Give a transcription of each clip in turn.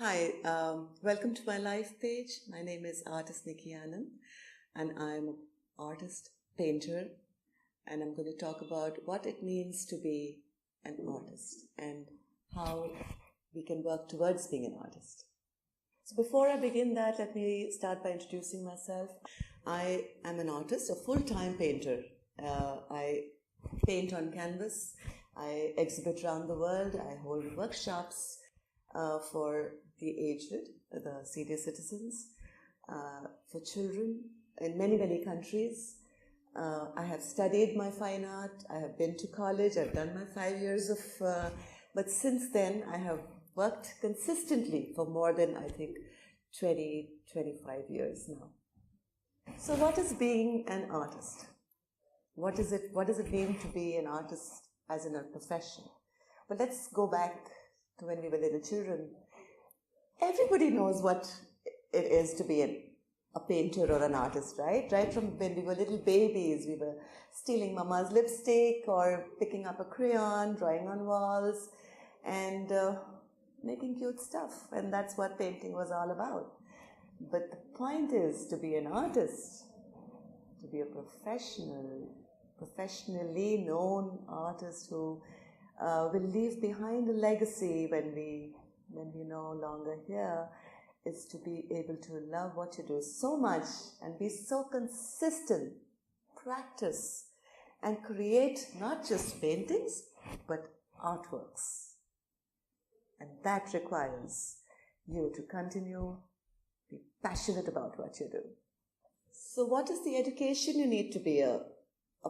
Hi, welcome to my live page. My name is Artist Nikki Anand, and I'm an artist, painter, and I'm going to talk about what it means to be an artist and how we can work towards being an artist. So before I begin that, let me start by introducing myself. I am an artist, a full-time painter. I paint on canvas. I exhibit around the world. I hold workshops for the aged, the senior citizens, for children in many, many countries. I have studied my fine art. I have been to college. I've done my 5 years of, but since then I have worked consistently for more than, I think, 20, 25 years now. So what is being an artist? What does it mean to be an artist as in a profession? But let's go back to when we were little children. Everybody knows what it is to be a painter or an artist, right? Right from when we were little babies, we were stealing mama's lipstick or picking up a crayon, drawing on walls, and making cute stuff. And that's what painting was all about. But the point is to be an artist, to be a professionally known artist who will leave behind a legacy when we're no longer here, is to be able to love what you do so much and be so consistent, practice, and create not just paintings, but artworks. And that requires you to continue, be passionate about what you do. So what is the education you need to be a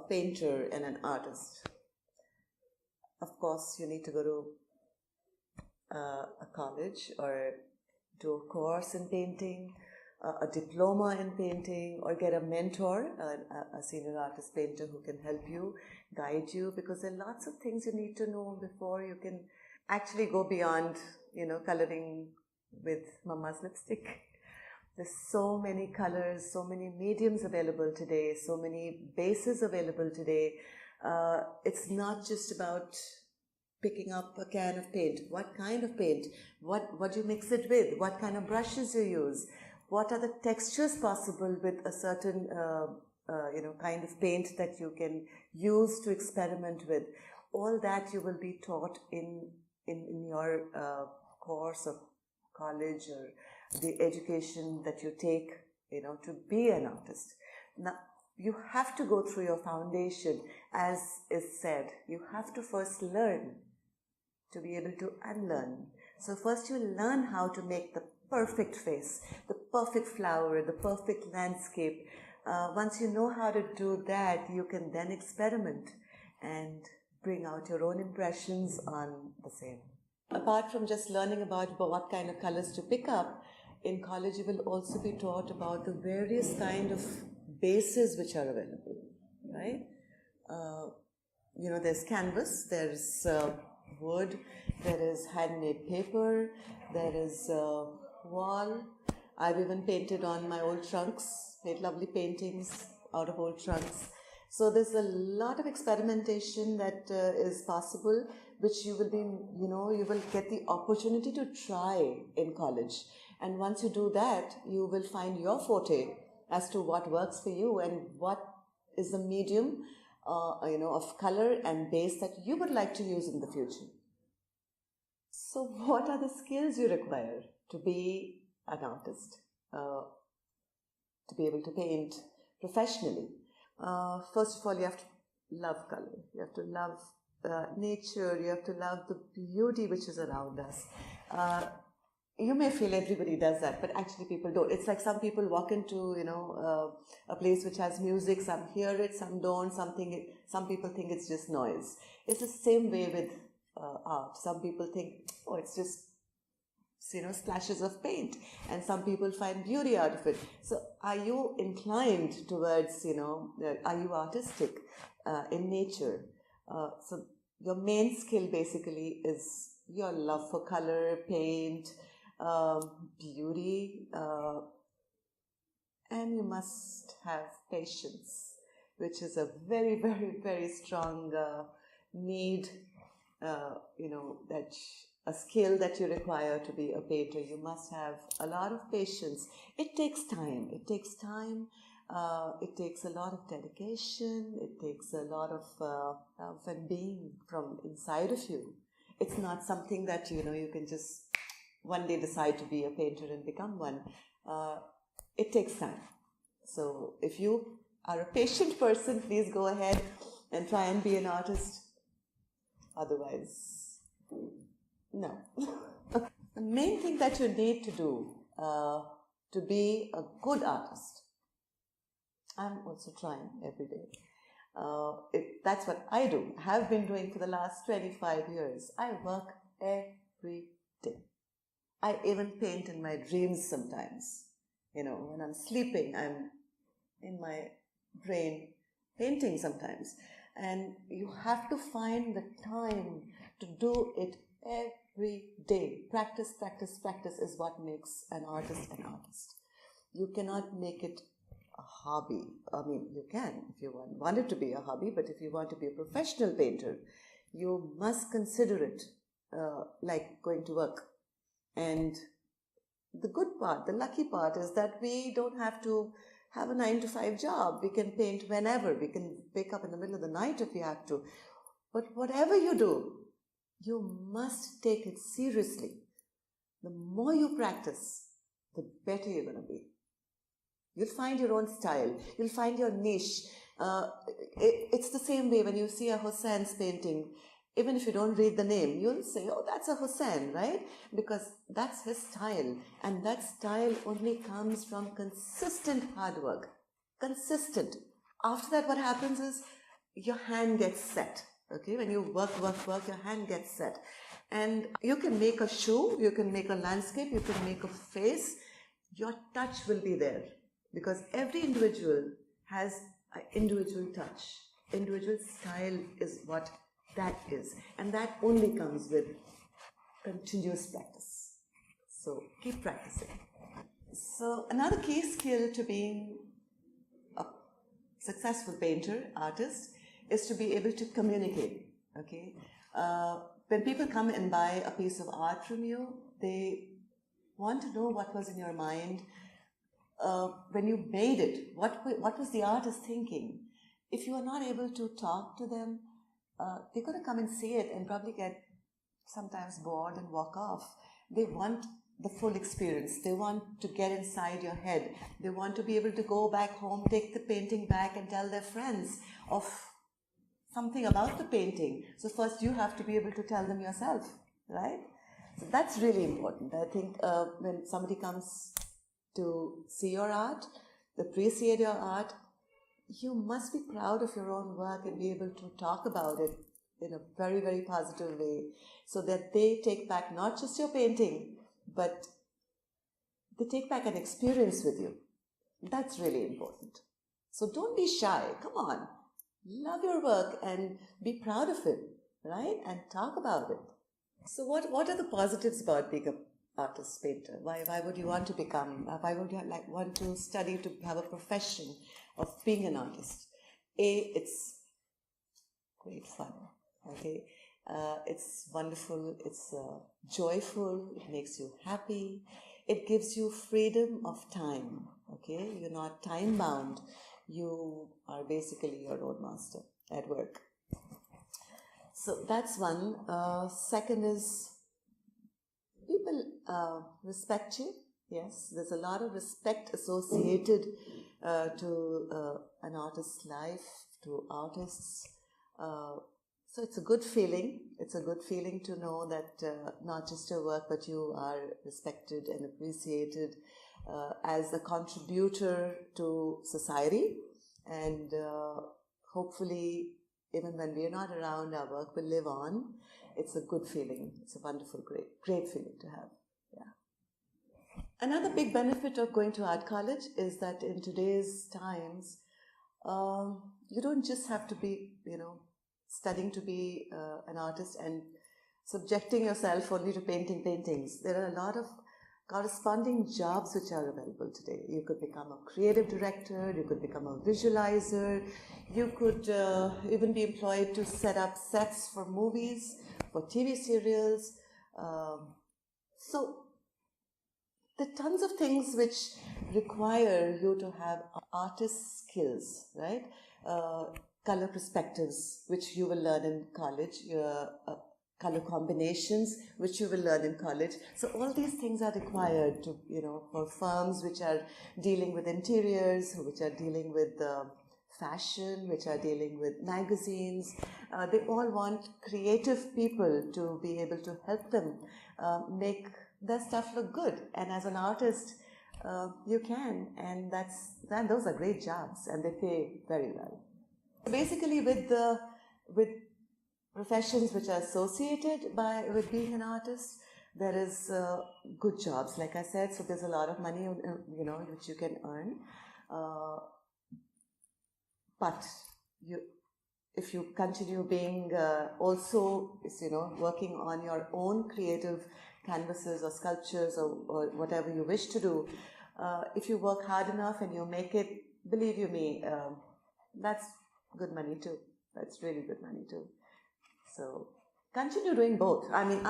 painter and an artist? Of course, you need to go to a college or do a course in painting, a diploma in painting, or get a mentor, a senior artist painter who can help you, guide you, because there are lots of things you need to know before you can actually go beyond, coloring with mama's lipstick. There's so many colors, so many mediums available today, so many bases available today. It's not just about picking up a can of paint. What kind of paint? What do you mix it with? What kind of brushes you use? What are the textures possible with a certain kind of paint that you can use to experiment with? All that you will be taught in your course of college or the education that you take, to be an artist. Now, you have to go through your foundation, as is said. You have to first learn to be able to unlearn. So first you learn how to make the perfect face, the perfect flower, the perfect landscape. Once you know how to do that, you can then experiment and bring out your own impressions on the same. Apart from just learning about what kind of colors to pick up, in college you will also be taught about the various kind of bases which are available, right? There's canvas, there's wood, there is handmade paper, there is wall. I've even painted on my old trunks, made lovely paintings out of old trunks. So there's a lot of experimentation that is possible, which you will get the opportunity to try in college. And once you do that, you will find your forte as to what works for you and what is the medium of color and base that you would like to use in the future. So what are the skills you require to be an artist, to be able to paint professionally? First of all, you have to love color. You have to love nature. You have to love the beauty which is around us. You may feel everybody does that, but actually people don't. It's like some people walk into, a place which has music, some hear it, some don't, some people think it's just noise. It's the same way with art. Some people think, oh, it's just, splashes of paint, and some people find beauty out of it. So are you inclined towards, are you artistic in nature? So your main skill basically is your love for color, paint, beauty, and you must have patience, which is a very, very, very strong need, that a skill that you require to be a painter. You must have a lot of patience. It takes time. It takes time. It takes a lot of dedication. It takes a lot of being from inside of you. It's not something that you can just one day decide to be a painter and become one. It takes time. So if you are a patient person, please go ahead and try and be an artist. Otherwise, no. The main thing that you need to do to be a good artist, I'm also trying every day. That's what I do, have been doing for the last 25 years. I work every day. I even paint in my dreams sometimes. When I'm sleeping, I'm in my brain painting sometimes. And you have to find the time to do it every day. Practice, practice, practice is what makes an artist an artist. You cannot make it a hobby. I mean, you can if you want it to be a hobby, but if you want to be a professional painter, you must consider it like going to work. And the good part, the lucky part is that we don't have to have a 9-to-5 job. We can paint whenever. We can wake up in the middle of the night if we have to. But whatever you do, you must take it seriously. The more you practice, the better you're going to be. You'll find your own style. You'll find your niche. It's the same way when you see a Hussein's painting. Even if you don't read the name, you'll say, oh, that's a Hussein, right? Because that's his style. And that style only comes from consistent hard work. Consistent. After that, what happens is your hand gets set. Okay, when you work, your hand gets set. And you can make a shoe, you can make a landscape, you can make a face. Your touch will be there. Because every individual has an individual touch. Individual style is what that is. And that only comes with continuous practice. So keep practicing. So another key skill to being a successful painter, artist, is to be able to communicate. Okay, when people come and buy a piece of art from you, they want to know what was in your mind when you made it. What was the artist thinking? If you are not able to talk to them, they're going to come and see it and probably get sometimes bored and walk off. They want the full experience. They want to get inside your head. They want to be able to go back home, take the painting back and tell their friends of something about the painting. So first you have to be able to tell them yourself, right? So that's really important. I think when somebody comes to see your art, appreciate your art, you must be proud of your own work and be able to talk about it in a very, very positive way so that they take back not just your painting, but they take back an experience with you. That's really important. So don't be shy. Come on. Love your work and be proud of it, right? And talk about it. So what are the positives about being an artist painter? Why would you want to become, why would you want to study to have a profession of being an artist? It's great fun, okay? It's wonderful, it's joyful, it makes you happy, it gives you freedom of time, okay? You're not time bound, you are basically your own master at work. So that's one. Second is people respect you. Yes, there's a lot of respect associated to an artist's life, to artists. So it's a good feeling. It's a good feeling to know that not just your work, but you are respected and appreciated as a contributor to society. And hopefully, even when we're not around, our work will live on. It's a good feeling. It's a wonderful, great feeling to have. Yeah. Another big benefit of going to art college is that in today's times, you don't just have to be, studying to be an artist and subjecting yourself only to painting paintings. There are a lot of corresponding jobs which are available today. You could become a creative director, you could become a visualizer, you could even be employed to set up sets for movies, for TV serials. So there are tons of things which require you to have artist skills, right? Color perspectives, which you will learn in college, color combinations, which you will learn in college. So all these things are required to, for firms which are dealing with interiors, which are dealing with fashion, which are dealing with magazines. They all want creative people to be able to help them make their stuff look good. And as an artist, you can, and those are great jobs, and they pay very well. Basically, with professions which are associated with being an artist, there is good jobs, like I said. So there's a lot of money, which you can earn. But if you continue being also, working on your own creative canvases or sculptures or whatever you wish to do, if you work hard enough and you make it, believe you me, that's good money too. That's really good money too. So continue doing both. I mean,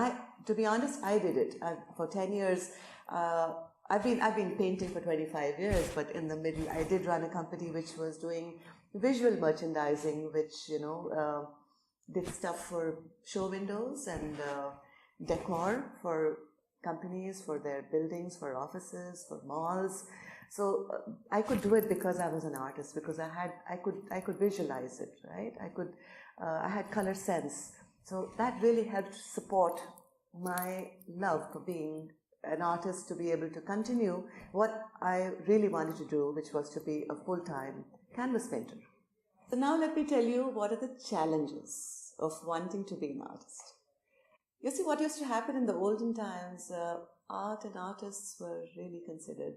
to be honest, I did it for 10 years. I've been painting for 25 years, but in the middle, I did run a company which was doing visual merchandising, which did stuff for show windows and decor for companies, for their buildings, for offices, for malls. So I could do it because I was an artist, because I could visualize it, right? I had color sense. So that really helped support my love for being an artist, to be able to continue what I really wanted to do, which was to be a full-time canvas painter. So now let me tell you what are the challenges of wanting to be an artist. You see, what used to happen in the olden times, art and artists were really considered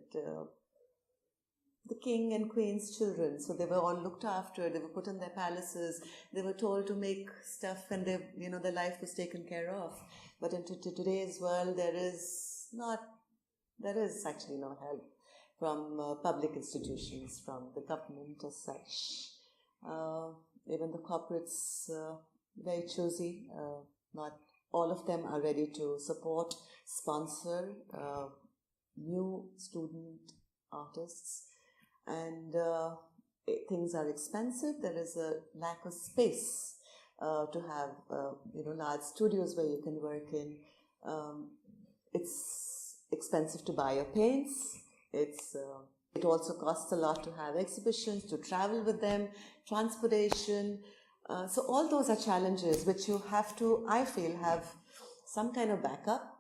the king and queen's children. So they were all looked after, they were put in their palaces, they were told to make stuff, and their life was taken care of. But in today's world, there is actually no help from public institutions, from the government as such. Even the corporates, very choosy. Not all of them are ready to support, sponsor new student artists. And things are expensive. There is a lack of space to have large studios where you can work in. It's expensive to buy your paints. It also costs a lot to have exhibitions, to travel with them, transportation. So all those are challenges which you have to, I feel, have some kind of backup.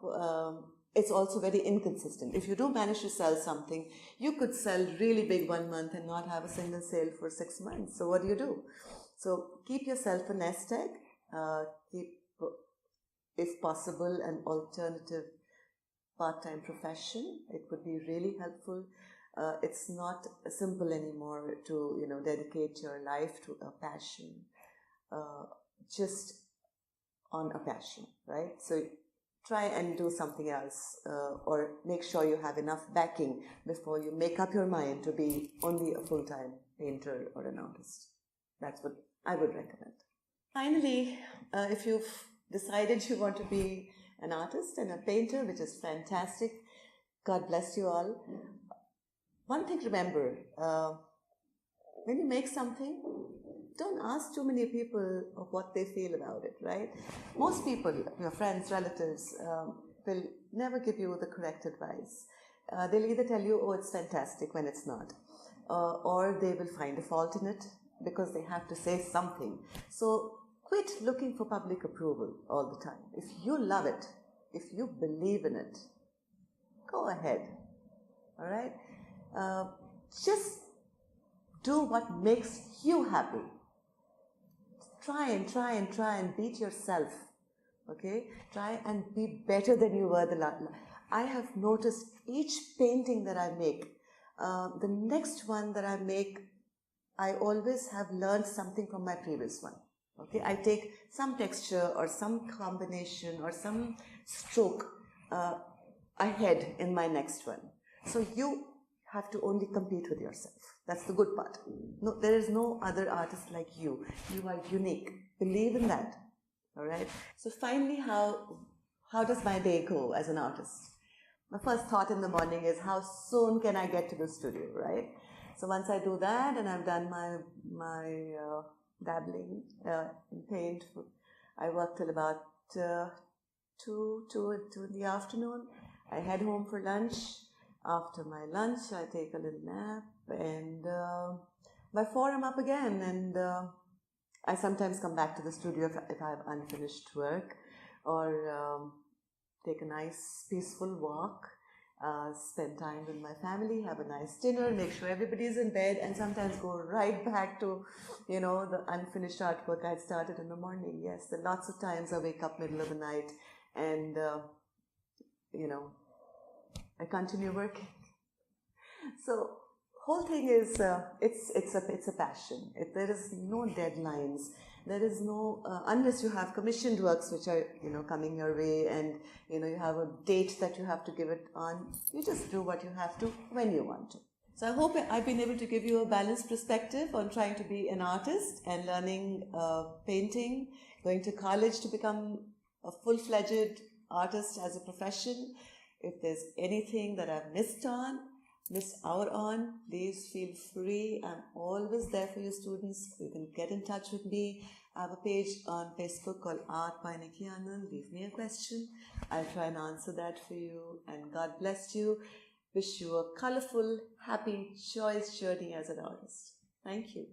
It's also very inconsistent. If you do manage to sell something, you could sell really big 1 month and not have a single sale for 6 months. So what do? So keep yourself a nest egg. Keep, if possible, an alternative part-time profession. It would be really helpful. It's not simple anymore to dedicate your life to a passion, just on a passion, right? So try and do something else, or make sure you have enough backing before you make up your mind to be only a full-time painter or an artist. That's what I would recommend. Finally, if you've decided you want to be an artist and a painter, which is fantastic, God bless you all. One thing to remember, when you make something, don't ask too many people of what they feel about it, right? Most people, your friends, relatives, will never give you the correct advice. They'll either tell you, oh, it's fantastic, when it's not. Or they will find a fault in it because they have to say something. So quit looking for public approval all the time. If you love it, if you believe in it, go ahead, all right? Just do what makes you happy. Try and beat yourself, okay? Try and be better than you were the last. I have noticed each painting that I make, the next one that I make, I always have learned something from my previous one, okay? I take some texture or some combination or some stroke ahead in my next one. So you have to only compete with yourself. That's the good part. No, there is no other artist like you. You are unique. Believe in that. All right. So finally, how how does my day go as an artist? My first thought in the morning is how soon can I get to the studio, right? So once I do that and I've done my dabbling in paint, I work till about 2 in the afternoon. I head home for lunch. After my lunch, I take a little nap, and by 4 I'm up again, and I sometimes come back to the studio if I have unfinished work, or take a nice peaceful walk, spend time with my family, have a nice dinner, make sure everybody's in bed, and sometimes go right back to, the unfinished artwork I'd started in the morning. Yes, there are lots of times I wake up middle of the night and, I continue working. So whole thing is it's a passion. There is no deadlines. There is no unless you have commissioned works which are coming your way, and you have a date that you have to give it on. You just do what you have to when you want to. So I hope I've been able to give you a balanced perspective on trying to be an artist and learning painting, going to college to become a full-fledged artist as a profession. If there's anything that I've missed out on, please feel free. I'm always there for you students. You can get in touch with me. I have a page on Facebook called Art by Nikki Anand. Leave me a question. I'll try and answer that for you. And God bless you. Wish you a colorful, happy, joyous journey as an artist. Thank you.